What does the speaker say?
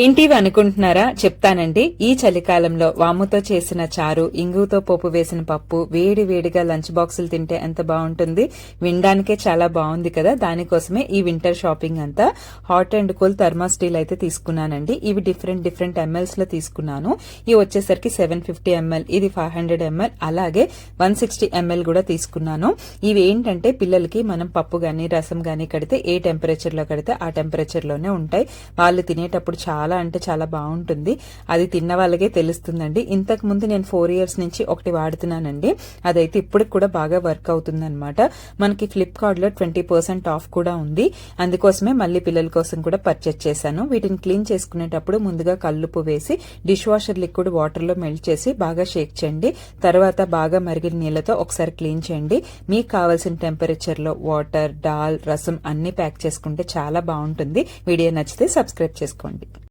ఏంటివి అనుకుంటున్నారా? చెప్తానండి. ఈ చలికాలంలో వాముతో చేసిన చారు, ఇంగుతో పోపు వేసిన పప్పు, వేడి వేడిగా లంచ్ బాక్సులు తింటే ఎంత బాగుంటుంది. వినడానికే చాలా బాగుంది కదా. దానికోసమే ఈ వింటర్ షాపింగ్ అంతా. హాట్ అండ్ కూల్ థర్మాస్టీల్ అయితే తీసుకున్నానండి. ఇవి డిఫరెంట్ ఎంఎల్స్ లో తీసుకున్నాను. ఇవి వచ్చేసరికి 750 ml, ఇది 500 ml, అలాగే 160 ml కూడా తీసుకున్నాను. ఇవి ఏంటంటే పిల్లలకి మనం పప్పు గాని రసం గాని కడితే ఏ టెంపరేచర్ లో కడితే ఆ టెంపరేచర్ లోనే ఉంటాయి. వాళ్ళు తినేటప్పుడు చాలా అంటే చాలా బాగుంటుంది. అది తిన్న వాళ్ళకే తెలుస్తుందండి. ఇంతకు ముందు నేను 4 years నుంచి ఒకటి వాడుతున్నానండి. అదైతే ఇప్పటికి కూడా బాగా వర్క్ అవుతుంది అనమాట. మనకి ఫ్లిప్కార్ట్ లో 20% ఆఫ్ కూడా ఉంది. అందుకోసమే మళ్ళీ పిల్లల కోసం కూడా పర్చేస్ చేశాను. వీటిని క్లీన్ చేసుకునేటప్పుడు ముందుగా కల్లుపు వేసి డిష్ వాషర్ లిక్విడ్ వాటర్ లో మెల్ట్ చేసి బాగా షేక్ చేయండి. తర్వాత బాగా మరిగిన నీళ్లతో ఒకసారి క్లీన్ చేయండి. మీకు కావాల్సిన టెంపరేచర్ లో వాటర్, దాల్, రసం అన్ని ప్యాక్ చేసుకుంటే చాలా బాగుంటుంది. వీడియో నచ్చితే సబ్స్క్రైబ్ చేసుకోండి.